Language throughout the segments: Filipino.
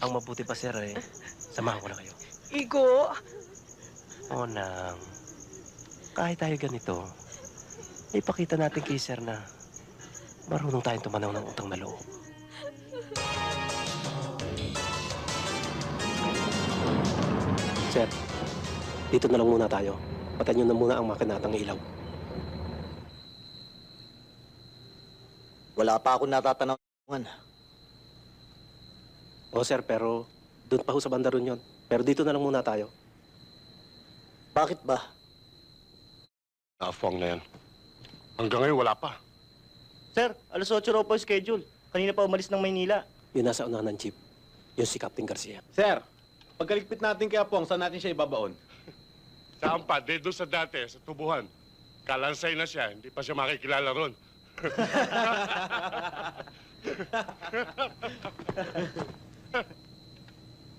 Ang mabuti pa, sir, samahan ko na kayo. Igo! O nang, kahit tayo ganito, ipakita natin kay sir na marunong tayong tumanaw ng utang na loob. Sir, dito na lang muna tayo. Patayin nyo na muna ang makinatang ilaw. Wala pa ako natatanungan. O sir, pero doon pa ho sa banda ron yun. Pero dito na lang muna tayo. Bakit ba? Afwang na yan. Hanggang ngayon, wala pa. Sir, alas 8 raw po yung schedule. Kanina pa umalis ng Maynila. Yun nasa unahan ng jeep. Yun si Captain Garcia. Sir, pagkaligpit natin kay Apong, saan natin siya ibabaon? Saan pa? Doon sa dati, sa tubuhan. Kalansay na siya, hindi pa siya makikilala ron.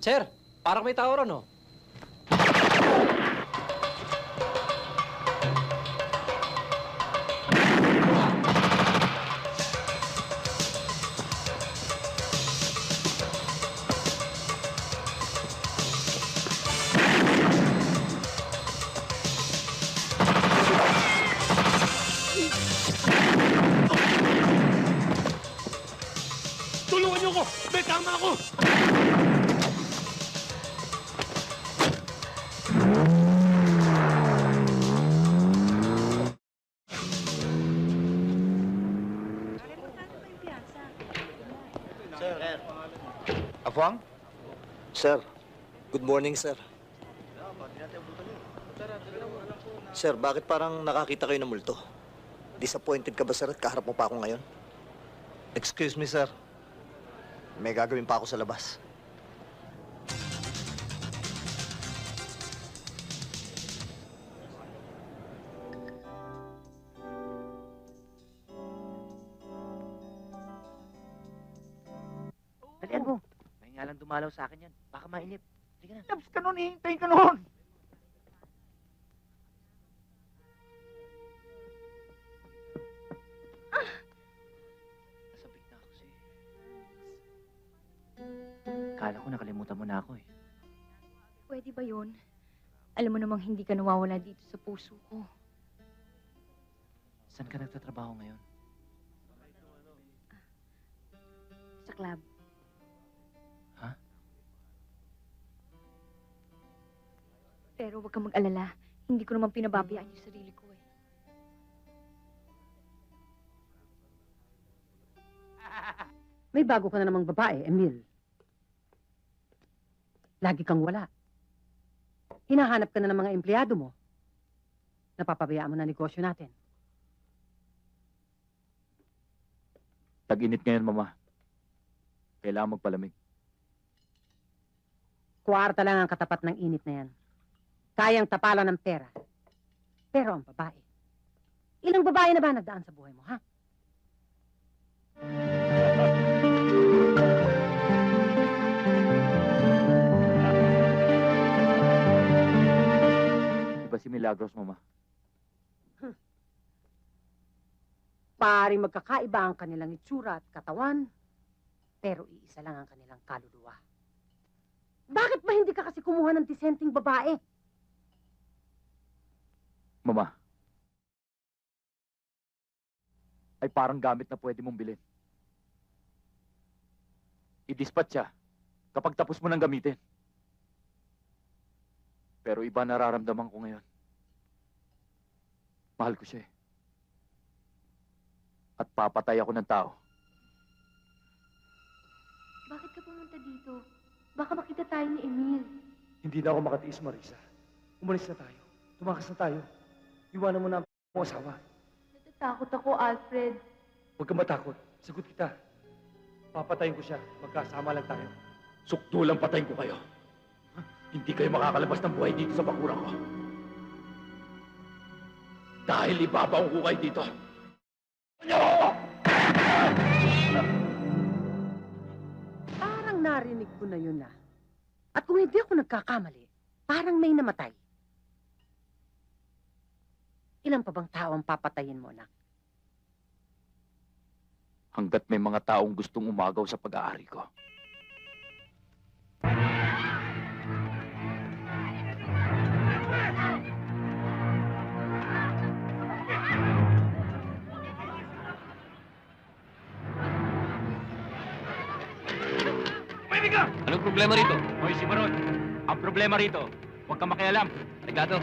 Sir, parang may tao ron, oh. Tulungan niyo ko! May tama ako! Apong? Sir, good morning, sir. Sir, bakit parang nakakita kayo ng multo? Disappointed ka ba, sir, at kaharap mo pa ako ngayon? Excuse me, sir. May gagawin pa ako sa labas. Dalian mo. May nga lang dumalaw sa akin yan. Baka mainip. Sige na. Labs ka nun, hihintayin ka nun. Nasabik na ako sa'yo. Kala ko nakalimutan mo na ako eh. Pwede ba yun? Alam mo namang hindi ka nawawala dito sa puso ko. Saan ka nagtatrabaho ngayon? Sa club. Ha? Pero huwag kang mag-alala. Hindi ko naman pinababayaan yung sarili ko eh. May bago ka na namang babae, Emil. Lagi kang wala. Hinahanap ka na ng mga empleyado mo. Napapabayaan mo na negosyo natin. Tag-init ngayon, Mama. Kailangan magpalamig. Kwarta lang ang katapat ng init na yan. Kayang tapalan ng pera. Pero ang babae. Ilang babae na ba nagdaan sa buhay mo, ha? Di ba si Milagros, Mama? Paring magkakaiba ang kanilang itsura at katawan, pero iisa lang ang kanilang kaluluwa. Bakit ba hindi ka kasi kumuha ng disenteng babae? Mama. Ay parang gamit na pwede mong bilhin. I-dispatch siya kapag tapos mo nang gamitin. Pero iba nararamdaman ko ngayon. Mahal ko siya eh. At papatay ako ng tao. Bakit ka pumunta dito? Baka makita tayo ni Emil. Hindi na ako makatiis, Marisa. Umalis na tayo. Tumakas na tayo. Iwanan mo na ang asawa. Natatakot ako, Alfred. Huwag kang matakot. Sagot kita. Papatayin ko siya. Magkasama lang tayo. Sukdo lang patayin ko kayo. Hindi kayo makakalabas ng buhay dito sa bakuran ko. Dahil ibabaong ko kayo dito. Parang narinig ko na yun na. At kung hindi ako nagkakamali, parang may namatay. Ilan pa bang tao ang papatayin mo, anak? Hanggat may mga taong gustong umagaw sa pag-aari ko. Tumahimik ka! Anong problema rito? Hoy, si Maron. Ang problema rito, huwag kang makialam. Reglado.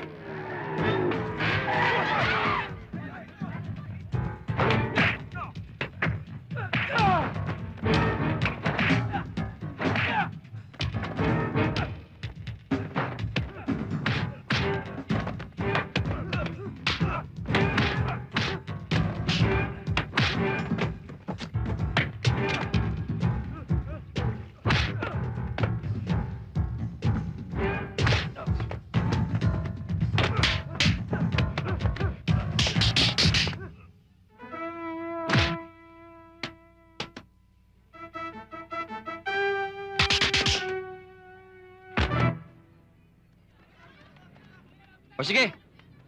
O sige,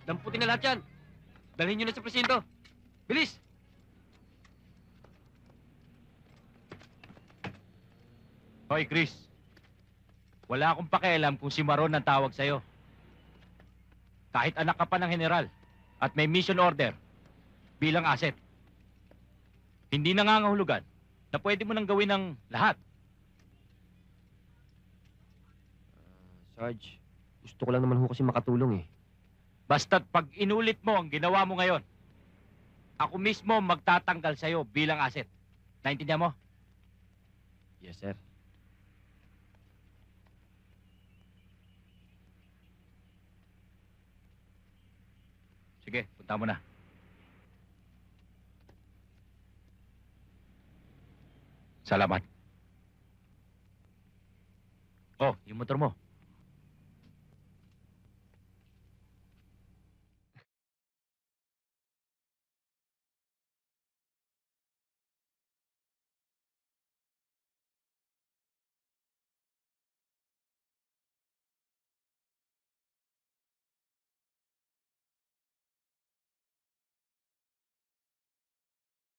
damputin na lahat yan. Dalhin nyo na sa presinto. Bilis! Hoy, Chris. Wala akong pakialam kung si Maron ang tawag sa'yo. Kahit anak ka pa ng general at may mission order bilang asset. Hindi nangangahulugan na pwede mo nang gawin ng lahat. Sarge, gusto ko lang naman ho kasi makatulong eh. Basta't pag inulit mo ang ginawa mo ngayon, ako mismo magtatanggal sa'yo bilang asset. Naintindihan mo? Yes, sir. Sige, punta mo na. Salamat. Oh, yung motor mo.